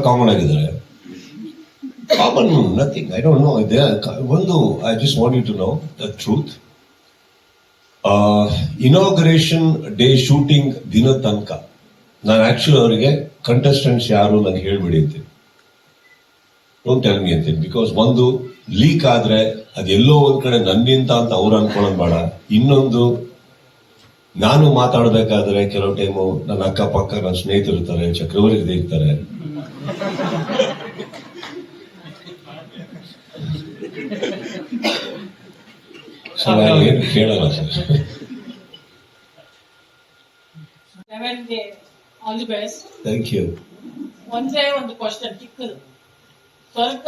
Common ಆಗಿದ್ದಾರೆ. Common nothing, I don't know. ಒಂದು I just want you to know the truth. Inauguration day shooting ದಿನ ತನಕ ನಾನು actually ಅವರಿಗೆ ಕಂಟೆಸ್ಟೆಂಟ್ಸ್ ಯಾರು ನನಗೆ ಹೇಳ್ಬಿಡಿ ಅಂತೀನಿ, ಡೋಂಟ್ ಟೆಲ್ ಮಿ ಅಂತೀನಿ. ಬಿಕಾಸ್ ಒಂದು ಲೀಕ್ ಆದ್ರೆ ಅದೆಲ್ಲೋ ಒಂದ್ ಕಡೆ ನನ್ನಿಂದ ಅಂತ ಅವ್ರು ಅನ್ಕೊಳ್ಳೋದು ಬೇಡ. ಇನ್ನೊಂದು, ನಾನು ಮಾತಾಡ್ಬೇಕಾದ್ರೆ ಕೆಲವು ಟೈಮು ನನ್ನ ಅಕ್ಕಪಕ್ಕ ನನ್ನ ಸ್ನೇಹಿತರು ಇರ್ತಾರೆ, ಚಕ್ರವರ್ತಿ ಇರ್ತಾರೆ, ಏನು ಕೇಳಲ್ಲ sir. All the best. Thank you. ಒಂದೇ ಒಂದು ಕ್ವಶನ್ ಚಿಕ್ಕದು. ಸ್ವರ್ಗ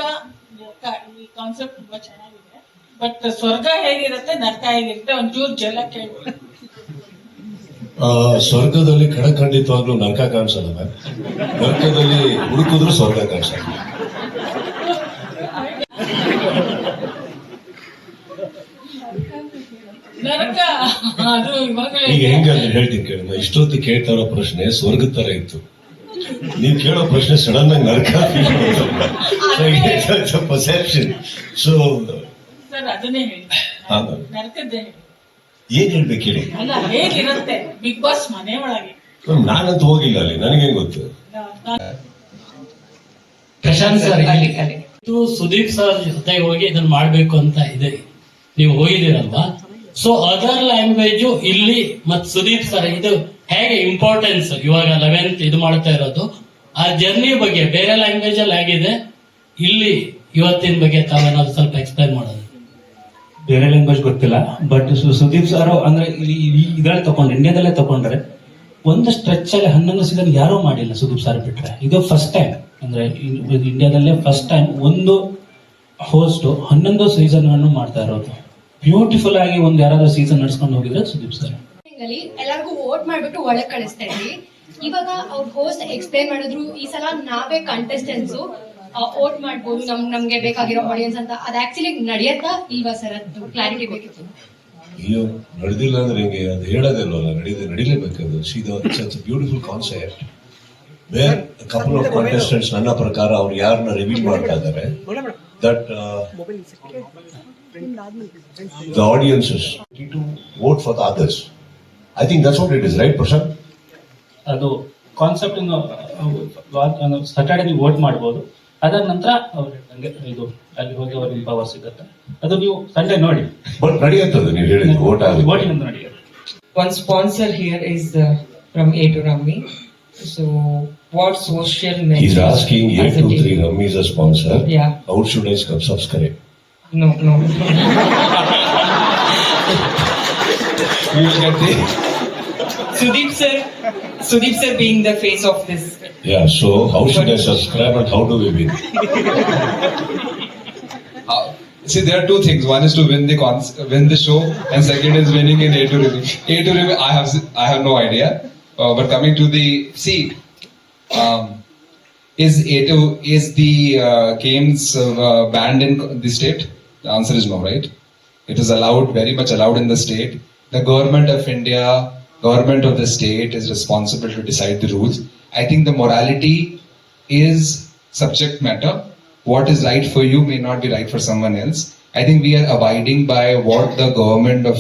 ಈ ಕಾನ್ಸೆಪ್ಟ್ ತುಂಬಾ ಚೆನ್ನಾಗಿದೆ, ಬಟ್ ಸ್ವರ್ಗ ಹೇಗಿರುತ್ತೆ, ನರಕ ಹೇಗಿರುತ್ತೆ, ಒಂಚೂರು ಜಲ ಕೇಳಿ. ಸ್ವರ್ಗದಲ್ಲಿ ಖಂಡಿತವಾಗ್ಲೂ ನರಕ ಕಾಣಿಸಲ್ಲ ಮ್ಯಾಮ್. ನರಕದಲ್ಲಿ ಹುಡುಕಿದ್ರು ಸ್ವರ್ಗ ಕಾಣಿಸಲ್ಲ. ನರಕ ಅದು ಇವಾಗ ಈಗ ಹೆಂಗಂದ್ರೆ ಹೇಳ್ತೀನಿ ಕೇಳಿ, ಇಷ್ಟೊತ್ತು ಕೇಳ್ತಾ ಇರೋ ಪ್ರಶ್ನೆ ಸ್ವರ್ಗದ ತರ ಇತ್ತು. ನೀವು ಕೇಳೋ ಪ್ರಶ್ನೆ ಸಡನ್ ಆಗಿ ನರಕ ಪರ್ಸೆಪ್ಷನ್. ಸೊ ಸರ್ ಅದನ್ನೇ ಹೇಳಿ, ನರಕದ್ದೇ ಹೇಳಿ. ಏನ್ ಹೇಳ್ಬೇಕು ಹೇಳಿ? ಅಲ್ಲ, ಹೇಗಿರುತ್ತೆ ಬಿಗ್ ಬಾಸ್ ಮನೆ ಒಳಗೆ? ನಾನಂತೂ ಹೋಗಿಲ್ಲ ಅಲ್ಲಿ, ನನಗೇನ್ ಗೊತ್ತು. ಪ್ರಶಾಂತ್ ಸರ್, ಇದು ಸುದೀಪ್ ಸರ್ ಜೊತೆ ಹೋಗಿ ಇದನ್ನ ಮಾಡ್ಬೇಕು ಅಂತ ಇದೆ, ನೀವು ಹೋಗಿದ್ದೀರಲ್ವಾ? ಸೊ ಅದರ್ ಲ್ಯಾಂಗ್ವೇಜ್ ಇಲ್ಲಿ ಮತ್ ಸುದೀಪ್ ಸರ್ ಇದು ಹೇಗೆ ಇಂಪಾರ್ಟೆನ್ಸ್ ಇವಾಗ 11th ಇದು ಮಾಡ್ತಾ ಇರೋದು, ಆ ಜರ್ನಿ ಬಗ್ಗೆ ಬೇರೆ ಲ್ಯಾಂಗ್ವೇಜ್ ಅಲ್ಲಿ ಆಗಿದೆ, ಇಲ್ಲಿ ಇವತ್ತಿನ ಬಗ್ಗೆ ತಾವೇನಾದ್ರು ಸ್ವಲ್ಪ ಎಕ್ಸ್ಪ್ಲೈನ್ ಮಾಡೋದು. ಬೇರೆ ಲ್ಯಾಂಗ್ವೇಜ್ ಗೊತ್ತಿಲ್ಲ, ಬಟ್ ಸುದೀಪ್ ಸರ್ ಅಂದ್ರೆ ಇದ್ರಲ್ಲಿ ತಗೊಂಡ್ರೆ, ಇಂಡಿಯಾದಲ್ಲೇ ತಗೊಂಡ್ರೆ ಒಂದು ಸ್ಟ್ರೆಚ್ ಅಲ್ಲಿ 11 ಸೀಸನ್ ಯಾರೂ ಮಾಡಿಲ್ಲ ಸುದೀಪ್ ಸರ್ ಬಿಟ್ರೆ. ಇದು ಫಸ್ಟ್ ಟೈಮ್, ಅಂದ್ರೆ ಇಂಡಿಯಾದಲ್ಲೇ ಫಸ್ಟ್ ಟೈಮ್ ಒಂದು ಹೋಸ್ಟ್ 11 ಸೀಸನ್ ಅನ್ನು ಮಾಡ್ತಾ ಇರೋದು. ಬ್ಯೂಟಿಫುಲ್ ಆಗಿ ಒಂದ್ ಯಾರಾದ್ರೂ ಸೀಸನ್ ನಡ್ಸ್ಕೊಂಡು ಹೋಗಿದ್ರೆ ಸುದೀಪ್ ಸರ್. ಎಲ್ಲರಿಗೂ ವೋಟ್ ಮಾಡ್ಬಿಟ್ಟು ಒಳಗ್ ಕಳಿಸ್ತಾ ಇದ್ವಿ. ಇವಾಗ ಅವ್ರ ಹೋಸ್ಟ್ ಎಕ್ಸ್ಪ್ಲೈನ್ ಮಾಡಿದ್ರು, ಈ ಸಲ ನಾವೇ ಕಂಟೆಸ್ಟೆಂಟ್ಸ್ ವೋಟ್ ಮಾಡ್ಬೋದು ನಮ್ಗೆ ಬೇಕಾಗಿರೋ ಆಡಿಯನ್ಸ್ ಅಂತ. ಅದ್ ಆಕ್ಚುಲಿ ನಡೆಯತ್ತಾ ಇಲ್ವಾ ಸರ್? ಅದು ಕ್ಲಾರಿಟಿ ಬೇಕಿತ್ತು. ಅಯ್ಯೋ, ನಡೆದಿಲ್ಲ ಅಂದ್ರೆ ಹಿಂಗೆ ಅದು ಹೇಳೋದಿಲ್ವಲ್ಲ, ನಡಿಲೇಬೇಕದು. It's beautiful concept. Where couple of contestants ನನ್ನ ಪ್ರಕಾರ ಅವ್ರು ಯಾರನ್ನ ರಿವೀಲ್ ಮಾಡ್ತಾ ಇದ್ದಾರೆ, that the audiences to vote for the others. I think that's what it is, right, Prashant? ಅದು ಕಾನ್ಸೆಪ್ಟ್ ಸ್ಯಾಟರ್ಡೆ ನೀವು ವೋಟ್ ಮಾಡ್ಬೋದು, ಅದರ ನಂತರ ಇದು ಅಲ್ಲಿ ಹೋಗಿ ಅವ್ರಿಗೆ ಪವರ್ ಸಿಗುತ್ತೆ. ಅದು ನೀವು ಸಂಡೇ ನೋಡಿ. ಬಟ್ ನಡೆಯುತ್ತದೆ, ನೀವು ಹೇಳಿದ್ದು ವೋಟ್ ಆಗಿ ವೋಟಿಂಗ್ ಅಂತ ನಡೆಯುತ್ತೆ. One sponsor here is from A to Rummy. So what social media? He's asking A23 Rummy is a sponsor. Yeah. How should I subscribe? No. You will get the... Sudeep sir being the face of this. Yeah, so how should I subscribe and how do we win? See, there are two things. One is to win the show, and second is winning in A to Rummy. A to Rummy, I have no idea. But coming to the is the games banned in the state? The answer is no, right? It is allowed, very much allowed in the state. The government of India, government of the state is responsible to decide the rules. I think the morality is subject matter. What is right for you may not be right for someone else. I think we are abiding by what the government of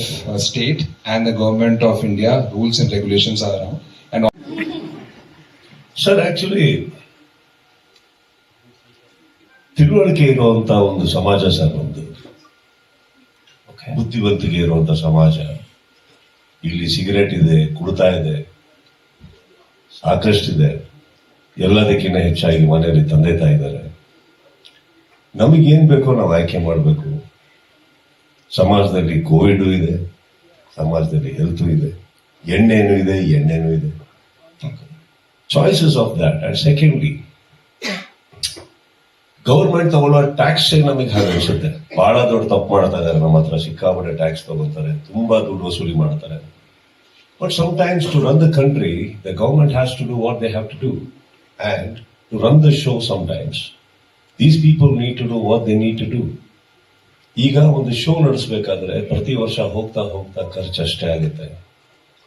state and the government of India rules and regulations are around. And Sir, actually, ತಿಳುವಳಿಕೆ ಇರುವಂತ ಒಂದು ಸಮಾಜ sir ನಮ್ದು, ಬುದ್ಧಿವಂತಿಕೆ ಇರುವಂತ ಸಮಾಜ. ಇಲ್ಲಿ cigarette ಇದೆ, ಕುಡ್ತಾ ಇದೆ, ಸಾಕಷ್ಟಿದೆ. ಎಲ್ಲದಕ್ಕಿಂತ ಹೆಚ್ಚಾಗಿ ಮನೆಯಲ್ಲಿ ತಂದೆ ತಾಯಿ ಇದ್ದಾರೆ. ನಮಗೇನ್ ಬೇಕೋ ನಾವು ಆಯ್ಕೆ ಮಾಡಬೇಕು. ಸಮಾಜದಲ್ಲಿ ಕೋವಿಡ್ ಇದೆ, ಸಮಾಜದಲ್ಲಿ ಹೆಲ್ತ್ ಇದೆ, ಎಣ್ಣೆನೂ ಇದೆ. Choices of that. And secondly, government ತಗೊಳ್ಳೋ ಟ್ಯಾಕ್ಸ್ ನಮಗೆ ಹಾಗೆ ಅನ್ಸುತ್ತೆ, ಬಹಳ ದೊಡ್ಡ ತಪ್ಪು ಮಾಡ್ತಾ ಇದ್ದಾರೆ. ನಮ್ಮ ಹತ್ರ ಸಿಕ್ಕಾಪಟ್ಟೆ ಟ್ಯಾಕ್ಸ್ ತಗೋತಾರೆ, ತುಂಬಾ ದುಡ್ಡು ವಸೂಲಿ ಮಾಡ್ತಾರೆ. But sometimes to run the country, the government has to do what they have to do, and to run the show sometimes these people need to do what they need to do. ಈಗ ಒಂದು show ನಡೆಸಬೇಕಾದ್ರೆ ಪ್ರತಿ ವರ್ಷ ಹೋಗ್ತಾ ಖರ್ಚು ಅಷ್ಟೇ ಆಗುತ್ತೆ.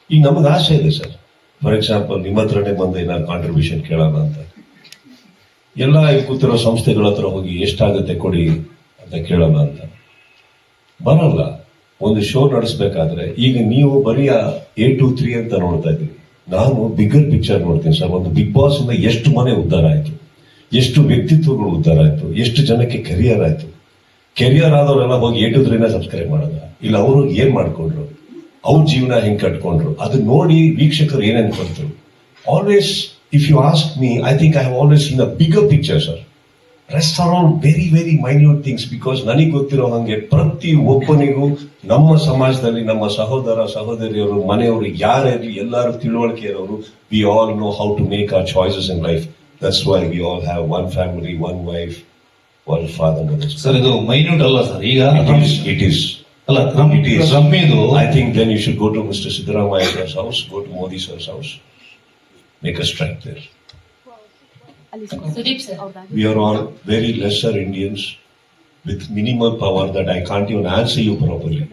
ಈಗ ನಮಗೆ ಆಸೆ ಇದೆ ಸರ್, ಫಾರ್ ಎಕ್ಸಾಂಪಲ್ ನಿಮ್ಮ ಹತ್ರನೇ ಬಂದು ಏನಾದ್ರು ಕಾಂಟ್ರಿಬ್ಯೂಷನ್ ಕೇಳೋಣ ಅಂತ. ಎಲ್ಲ ಈ ಕೂತಿರೋ ಸಂಸ್ಥೆಗಳ ಹತ್ರ ಹೋಗಿ ಎಷ್ಟಾಗುತ್ತೆ ಕೊಡಿ ಅಂತ ಕೇಳೋಣ ಅಂತ ಬರಲ್ಲ. ಒಂದು ಶೋ ನಡೆಸಬೇಕಾದ್ರೆ ಈಗ ನೀವು ಬರೀ 8 to 3 ಅಂತ ನೋಡ್ತಾ ಇದ್ದೀವಿ, ನಾನು ಬಿಗ್ಗರ್ ಪಿಕ್ಚರ್ ನೋಡ್ತೀನಿ ಸರ್. ಒಂದು ಬಿಗ್ ಬಾಸ್ ಇಂದ ಎಷ್ಟು ಮನೆ ಉದ್ಧಾರ ಆಯ್ತು, ಎಷ್ಟು ವ್ಯಕ್ತಿತ್ವಗಳು ಉದ್ಧಾರ ಆಯ್ತು, ಎಷ್ಟು ಜನಕ್ಕೆ ಕೆರಿಯರ್ ಆಯ್ತು. ಕೆರಿಯರ್ ಆದವರೆಲ್ಲ ಹೋಗಿ 8 to 3 ಸಬ್ಸ್ಕ್ರೈಬ್ ಮಾಡೋದ, ಇಲ್ಲ ಅವರು ಏನ್ ಮಾಡ್ಕೊಂಡ್ರು, ಅವ್ರ ಜೀವನ ಹೆಂಗ್ ಕಟ್ಕೊಂಡ್ರು, ಅದು ನೋಡಿ ವೀಕ್ಷಕರು ಏನ್ ಅನ್ಕೊಂಡ್ರು. Always if you ask me, I think I have always seen a bigger picture sir. Rest are all very very minute things. Because ನನಗೆ ಗೊತ್ತಿರೋ ಹಂಗೆ ಪ್ರತಿ ಒಬ್ಬನಿಗೂ ನಮ್ಮ ಸಮಾಜದಲ್ಲಿ ನಮ್ಮ ಸಹೋದರ ಸಹೋದರಿಯರು ಮನೆಯವರು ಯಾರೇ ಇರಲಿ ಎಲ್ಲರೂ ತಿಳುವಳಿಕೆ ಇರೋರು. We all know how to make our choices in life. That's why we all have one family, one wife, one father. Sir ಇದು ಮೈನ್ಯೂಟ್ ಅಲ್ಲ ಸರ್. ಈಗ ಇಟ್ ಈಸ್ ಅಲ್ಲ It is. ರಮ್ಮಿದು I think then you should go to Mr. Siddaramaia's house, go to Modi sir's house, make a strike there. Sudeep sir, We are all very lesser Indians with minimal power that I can't even answer you properly.